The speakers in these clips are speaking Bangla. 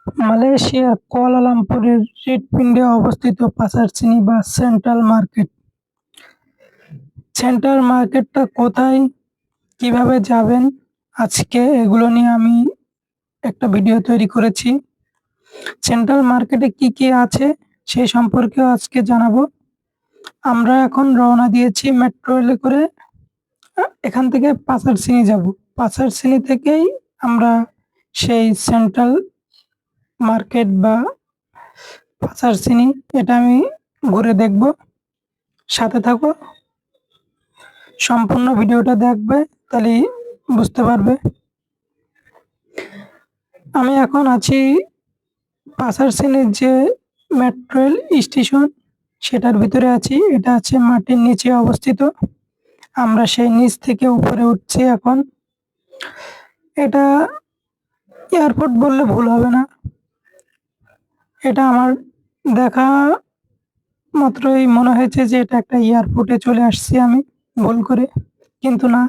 মালয়েশিয়ার কুয়ালালামপুরের হৃৎপিণ্ডে অবস্থিত পাসারসিনি বা সেন্ট্রাল মার্কেট। সেন্ট্রাল মার্কেটটা কোথায়, কিভাবে যাবেন, আজকে এগুলো নিয়ে আমি একটা ভিডিও তৈরি করেছি। সেন্ট্রাল মার্কেটে কি কি আছে সেই সম্পর্কেও আজকে জানাবো। আমরা এখন রওনা দিয়েছি মেট্রো রেলে করে। এখান থেকে পাসারসিনি যাব। পাসারসিনি থেকেই আমরা সেই সেন্ট্রাল মার্কেট বা পাসারসিনি এটা আমি ঘুরে দেখব। সাথে থাকো, সম্পূর্ণ ভিডিওটা দেখবে, তাহলেই বুঝতে পারবে। আমি এখন আছি পাসারসিনির যে মেট্রো রেল স্টেশন সেটার ভিতরে আছি। এটা আছে মাটির নিচে অবস্থিত। আমরা সেই নিচ থেকে উপরে উঠছি এখন। এটা এয়ারপোর্ট বললে ভুল হবে না। এটা আমার দেখা মাত্রই মনে হয়েছে যে এটা একটা এয়ারপোর্টে চলে আসছি আমি ভুল করে, কিন্তু না,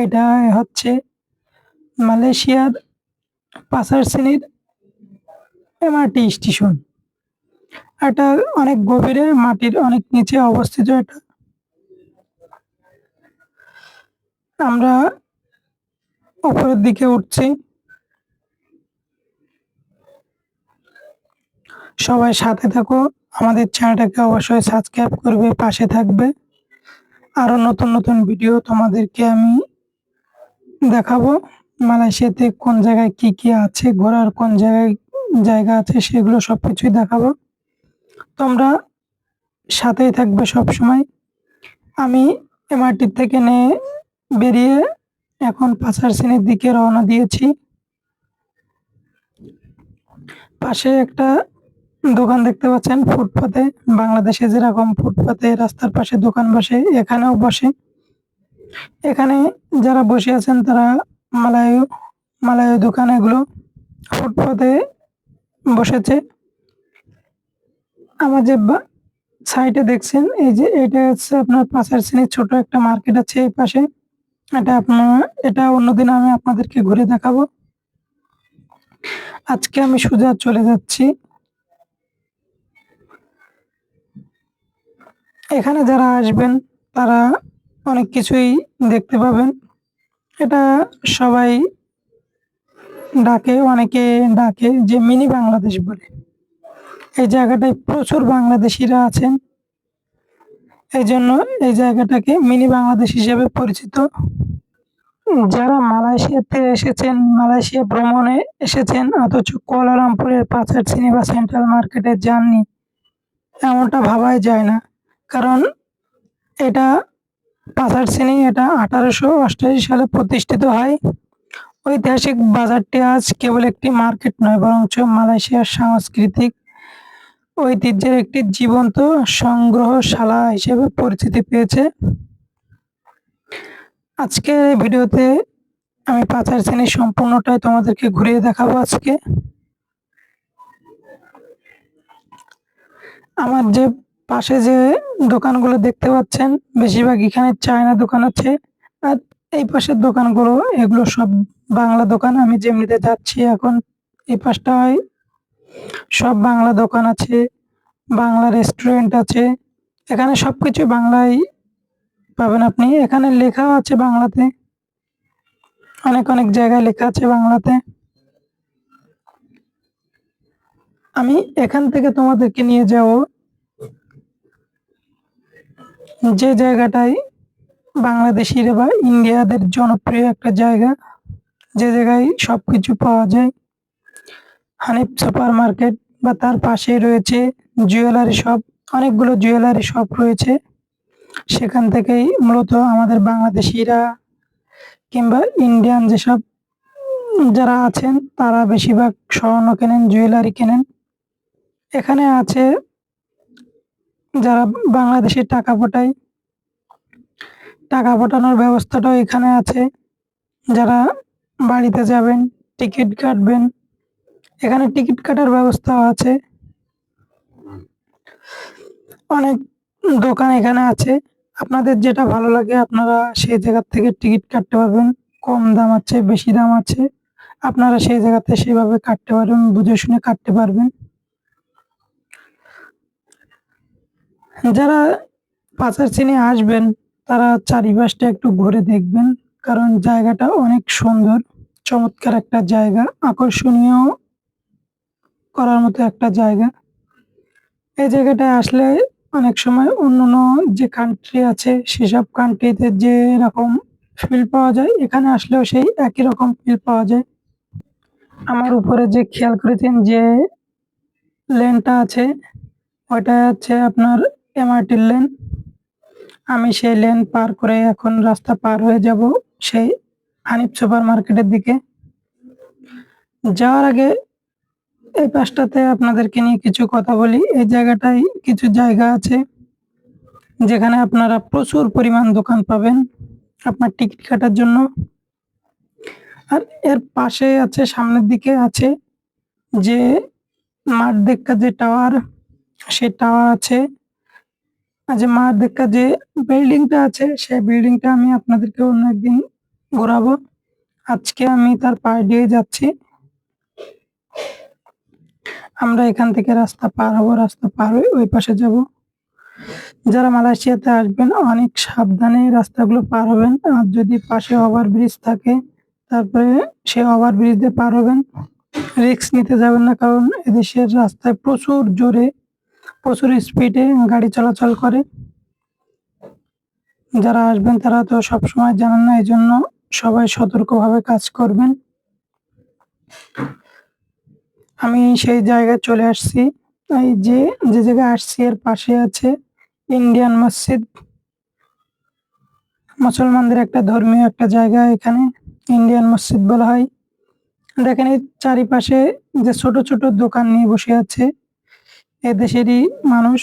এটা হচ্ছে মালয়েশিয়ার পাসারসিনির এমআরটি স্টেশন। এটা অনেক গভীরে, মাটির অনেক নিচে অবস্থিত। এটা আমরা উপরের দিকে উঠছি। সবাই সাথে থাকো, আমাদের চ্যানেলটাকে অবশ্যই সাবস্ক্রাইব করবে, পাশে থাকবে। আরো নতুন নতুন ভিডিও তোমাদেরকে আমি দেখাবো। মালয়েশিয়াতে কোন জায়গায় কি কি আছে, ঘোরার কোন জায়গায় জায়গা আছে, সেগুলো সবকিছুই দেখাবো। তোমরা সাথেই থাকবে সব সময়। আমি এমআরটি থেকে বেরিয়ে এখন পাসারসিনির দিকে রওনা দিয়েছি। পাশে একটা দোকান দেখতে পাচ্ছেন ফুটপাতে। বাংলাদেশে যেরকম ফুটপাতে রাস্তার পাশে দোকান বসে, এখানেও বসে। এখানে যারা বসে আছেন তারা মালায়ু মালায়ু দোকান, এগুলো ফুটপাতে বসেছে। আমার যে সাইডে দেখছেন, এই যে এটা হচ্ছে আপনার পাসারসিনির ছোট একটা মার্কেট আছে এই পাশে। এটা অন্যদিন আমি আপনাদেরকে ঘুরে দেখাবো। আজকে আমি সোজা চলে যাচ্ছি। এখানে যারা আসবেন তারা অনেক কিছুই দেখতে পাবেন। এটা সবাই অনেকে ডাকে যে মিনি বাংলাদেশ বলে। এই জায়গাটায় প্রচুর বাংলাদেশিরা আছেন, এই জন্য এই জায়গাটাকে মিনি বাংলাদেশ হিসেবে পরিচিত। যারা মালয়েশিয়াতে এসেছেন, মালয়েশিয়া ভ্রমণে এসেছেন, অথচ কুয়ালালামপুরের পাসারসিনি বা সেন্ট্রাল মার্কেটে যাননি, এমনটা ভাবাই যায় না। কারণ এটা পাসারসিনি, এটা 1888 সালে প্রতিষ্ঠিত হয়। ঐতিহাসিক বাজারটি আজ কেবল একটি মার্কেট নয়, বরঞ্চ মালয়েশিয়ার সাংস্কৃতিক ঐতিহ্যের একটি জীবন্ত সংগ্রহশালা হিসেবে পরিচিতি পেয়েছে। আজকের এই ভিডিওতে আমি পাসারসিনির সম্পূর্ণটাই তোমাদেরকে ঘুরিয়ে দেখাবো আজকে। আমার যে পাশে যে দোকানগুলো দেখতে পাচ্ছেন, বেশিরভাগ এখানে চায়না দোকান আছে। আর এই পাশের দোকানগুলো, এগুলো সব বাংলা দোকান। আমি যেমনিতে যাচ্ছি এখন, এই পাশটায় সব বাংলা দোকান আছে, বাংলা রেস্টুরেন্ট আছে। এখানে সবকিছু বাংলায় পাবেন আপনি। এখানে লেখা আছে বাংলাতে, অনেক অনেক জায়গায় লেখা আছে বাংলাতে। আমি এখান থেকে তোমাদেরকে নিয়ে যাব যে জায়গাটায় বাংলাদেশিরা বা ইন্ডিয়াদের জনপ্রিয় একটা জায়গা, যে জায়গায় সবকিছু পাওয়া যায়। হানিফ সুপার মার্কেট বা তার পাশেই রয়েছে জুয়েলারি শপ, অনেকগুলো জুয়েলারি শপ রয়েছে। সেখান থেকেই মূলত আমাদের বাংলাদেশিরা কিংবা ইন্ডিয়ান যেসব যারা আছেন তারা বেশিরভাগ স্বর্ণ কেনেন, জুয়েলারি কেনেন। এখানে আছে যারা বাংলাদেশে টাকা পাঠায়, টাকা পাঠানোর ব্যবস্থাটাও এখানে আছে। যারা বাড়িতে যাবেন, টিকিট কাটবেন, এখানে টিকিট কাটার ব্যবস্থাও আছে। অনেক দোকান এখানে আছে। আপনাদের যেটা ভালো লাগে আপনারা সেই জায়গার থেকে টিকিট কাটতে পারবেন। কম দাম আছে, বেশি দাম আছে, আপনারা সেই জায়গাতে সেভাবে কাটতে পারবেন, বুঝে শুনে কাটতে পারবেন। যারা পাচারচিনে আসবেন তারা চারিপাশটা একটু ঘুরে দেখবেন। কারণ জায়গাটা অনেক সুন্দর, চমৎকার একটা জায়গা, আকর্ষণীয় করার মতো একটা জায়গা। এই জায়গাটায় আসলে অনেক সময় অন্যান্য যে কান্ট্রি আছে সেসব কান্ট্রিতে যেরকম ফিল পাওয়া যায় এখানে আসলেও সেই একই রকম ফিল পাওয়া যায়। আমার উপরে যে খেয়াল করেছেন যে লেনটা আছে ওইটা হচ্ছে আপনার এমআরটির লেন। আমি সেই লেন পার করে এখন রাস্তা পার হয়ে যাব সেই হানিফ সুপার মার্কেটের দিকে। যাওয়ার আগে এই পাশটাতে আপনাদেরকে নিয়ে কিছু কথা বলি। এই জায়গাটায় কিছু জায়গা আছে যেখানে আপনারা প্রচুর পরিমাণ দোকান পাবেন আপনার টিকিট কাটার জন্য। আর এর পাশে আছে, সামনের দিকে আছে যে মাঠ দেখা যে টাওয়ার, সে টাওয়ার আছে। আর যে মাঠ দেখা যে বিল্ডিংটা আছে সেই বিল্ডিংটা আমি আপনাদেরকে অন্য একদিন ঘোরাবো। আজকে আমি তার পাশ দিয়ে যাচ্ছি। আমরা এখান থেকে রাস্তা পার হবো, রাস্তা পার হয়ে ওই পাশে যাব। যারা মালয়েশিয়াতে আসবেন অনেক সাবধানে রাস্তাগুলো পার হবেন। আর যদি পাশে ওভারব্রিজ থাকে তারপরে সে ওভারব্রিজ দিয়ে পার হবেন। রিস্ক নিতে যাবেন না, কারণ এদেশের রাস্তায় প্রচুর জোরে, প্রচুর স্পিডে গাড়ি চলাচল করে। যারা আসবেন তারা তো সবসময় জানেন না, এজন্য সবাই সতর্কভাবে কাজ করবেন। আমি সেই জায়গায় চলে আসছি। এই যে জায়গায় আসছি এর পাশে আছে ইন্ডিয়ান মসজিদ, মুসলমানদের একটা ধর্মীয় একটা জায়গা, এখানে ইন্ডিয়ান মসজিদ বলা হয়। দেখেন এই চারিপাশে যে ছোট ছোট দোকান নিয়ে বসে আছে এদেশেরই মানুষ,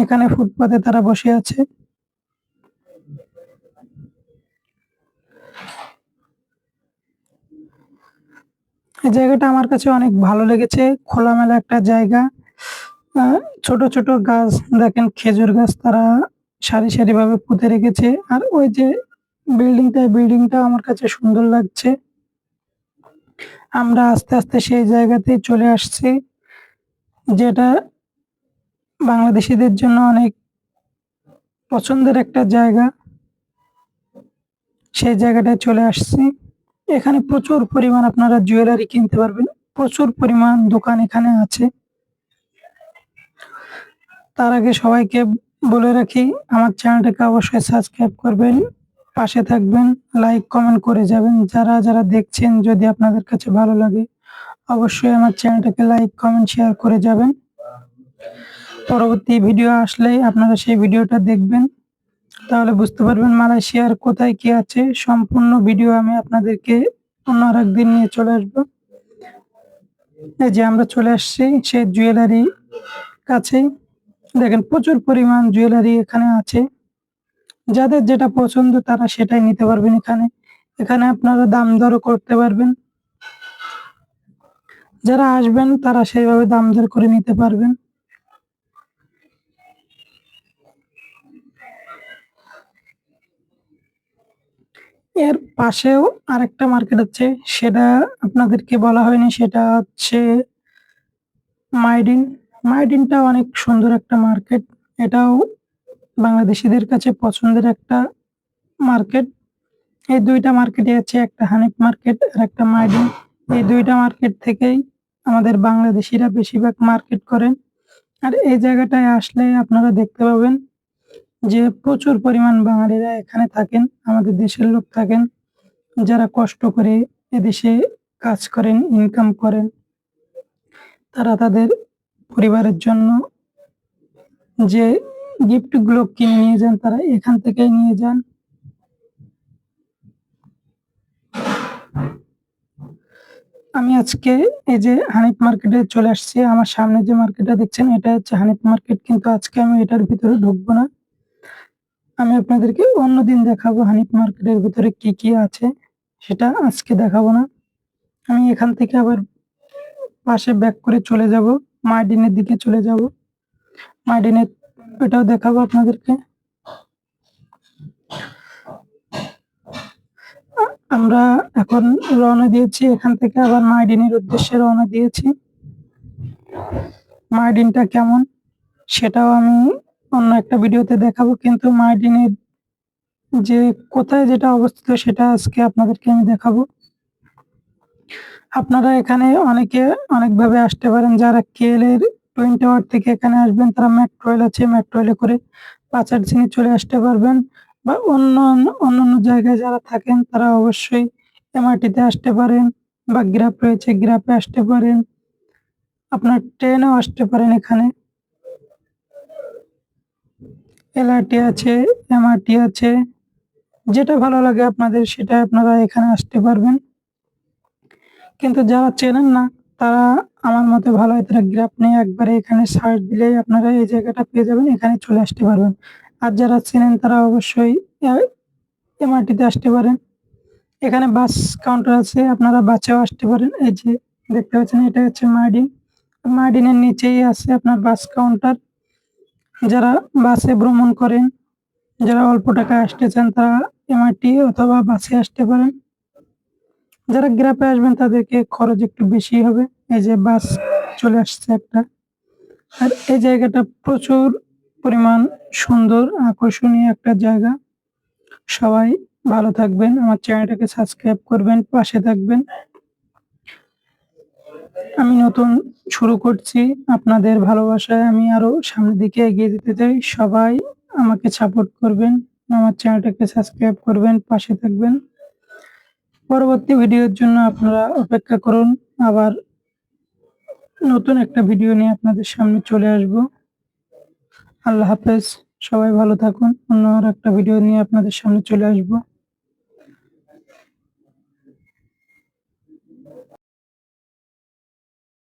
এখানে ফুটপাতে তারা বসে আছে। এই জায়গাটা আমার কাছে অনেক ভালো লেগেছে, খোলামেলা একটা জায়গা। ছোট ছোট গাছ, দেখেন খেজুর গাছ তারা সারি সারি ভাবে পুঁতে রেখেছে। আর ওই যে বিল্ডিংটা আমার কাছে সুন্দর লাগছে। আমরা আস্তে আস্তে সেই জায়গাতেই চলে আসছি যেটা বাংলাদেশিদের জন্য অনেক পছন্দের একটা জায়গা। সেই জায়গাটায় চলে আসছি। এখানে প্রচুর পরিমাণ আপনারা জুয়েলারি কিনতে পারবেন, প্রচুর পরিমাণ দোকান এখানে আছে। তার আগে সবাইকে বলে রাখি, আমার চ্যানেলটাকে অবশ্যই সাবস্ক্রাইব করবেন, পাশে থাকবেন, লাইক কমেন্ট করে যাবেন। যারা যারা দেখছেন যদি আপনাদের কাছে ভালো লাগে অবশ্যই আমার চ্যানেলটাকে লাইক কমেন্ট শেয়ার করে যাবেন। পরবর্তী ভিডিও আসলেই আপনারা সেই ভিডিওটা দেখবেন, তাহলে বুঝতে পারবেন মালয়েশিয়ার কোথায় কি আছে। সম্পূর্ণ ভিডিও আমি আপনাদেরকে অন্য আরেকদিন নিয়ে চলে আসবো। এই যে আমরা চলে আসছি সেই জুয়েলারি কাছেই। দেখেন প্রচুর পরিমাণ জুয়েলারি এখানে আছে। যাদের যেটা পছন্দ তারা সেটাই নিতে পারবেন এখানে। এখানে আপনারা দাম দরও করতে পারবেন। যারা আসবেন তারা সেইভাবে দাম দর করে নিতে পারবেন। এর পাশেও আরেকটা মার্কেট আছে, সেটা আপনাদেরকে বলা হয়নি, সেটা হচ্ছে মাইডিন। মাইডিনটা অনেক সুন্দর একটা মার্কেট, এটাও বাংলাদেশিদের কাছে পছন্দের একটা মার্কেট। এই দুইটা মার্কেটই আছে, একটা হানিফ মার্কেট আর একটা মাইডিন। এই দুইটা মার্কেট থেকেই আমাদের বাংলাদেশিরা বেশিরভাগ মার্কেট করেন। আর এই জায়গাটায় আসলে আপনারা দেখতে পাবেন যে প্রচুর পরিমাণ বাঙালিরা এখানে থাকেন, আমাদের দেশের লোক থাকেন, যারা কষ্ট করে এদেশে কাজ করেন, ইনকাম করেন। তারা তাদের পরিবারের জন্য যে গিফটগুলো কিনে নিয়ে যান তারা এখান থেকেই নিয়ে যান। আমি আজকে এই যে হানিফ মার্কেটে চলে আসছি। আমার সামনে যে মার্কেটটা দেখছেন এটা হচ্ছে হানিফ মার্কেট, কিন্তু আজকে আমি এটার ভিতরে ঢুকবো না। আমি আপনাদেরকে অন্যদিন দেখাবো হানিফ মার্কেটের ভিতরে কি কি আছে, সেটা আজকে দেখাবো না। আমি এখান থেকে আবার পাশে ব্যাক করে চলে যাব, মাইডিনের দিকে চলে যাব। মাইডিনের ওটাও দেখাবো আপনাদেরকে। আমরা এখন রওনা দিয়েছি, এখান থেকে আবার মাইডিনের উদ্দেশ্যে রওনা দিয়েছি। মাইডিনটা কেমন সেটাও আমি অন্য একটা ভিডিওতে দেখাবো, কিন্তু মাইডিনের যে কোথায় যেটা অবস্থিত সেটা আজকে আপনাদেরকে আমি দেখাবো। আপনারা এখানে অনেকে অনেকভাবে আসতে পারেন। যারা কেএল এর টুইন টাওয়ার থেকে এখানে আসবেন তারা মেট্রো রেল আছে, মেট্রো রেলে করে পাচারচিনি চলে আসতে পারবেন, বা অন্যান্য জায়গায় যারা থাকেন তারা অবশ্যই এমআরটিতে আসতে পারেন, বা গ্রাপ রয়েছে গ্রাপে আসতে পারেন, আপনার ট্রেনেও আসতে পারেন। এখানে এলআরটি আছে, এমআরটি আছে, যেটা ভালো লাগে আপনাদের সেটা আপনারা এখানে আসতে পারবেন। কিন্তু যারা চেনেন না তারা আমার মতে ভালো হয় তারা গ্রাপ নিয়ে একবারে এখানে সার্চ দিলেই আপনারা এই জায়গাটা পেয়ে যাবেন, এখানে চলে আসতে পারবেন। আর যারা চেনেন তারা অবশ্যই এমআরটিতে আসতে পারেন। এখানে বাস কাউন্টার আছে, আপনারা বাসেও আসতে পারেন। এই যে দেখতে পাচ্ছেন এটা হচ্ছে মার্ডিন, মার্ডিনের নিচেই আছে আপনার বাস কাউন্টার। যারা বাসে ভ্রমণ করেন, যারা অল্প টাকায় আসতে চান তারা এমআরটি অথবা বাসে আসতে পারেন। যারা গ্রাপে আসবেন তাদেরকে খরচ একটু বেশি হবে। এই যে বাস চলে আসছে একটা। আর এই জায়গাটা প্রচুর পরিমাণ সুন্দর আকর্ষণীয় একটা জায়গা। সবাই ভালো থাকবেন, আমার চ্যানেলটাকে সাবস্ক্রাইব করবেন, পাশে থাকবেন। আমি নতুন শুরু করছি, আপনাদের ভালোবাসায় আমি আরো সামনের দিকে এগিয়ে যেতে চাই। সবাই আমাকে সাপোর্ট করবেন, আমার চ্যানেলটাকে সাবস্ক্রাইব করবেন, পাশে থাকবেন। পরবর্তী ভিডিওর জন্য আপনারা অপেক্ষা করুন। আবার নতুন একটা ভিডিও নিয়ে আপনাদের সামনে চলে আসব। আল্লাহ হাফেজ, সবাই ভালো থাকুন। অন্য আর একটা ভিডিও নিয়ে আপনাদের সামনে চলে আসবো।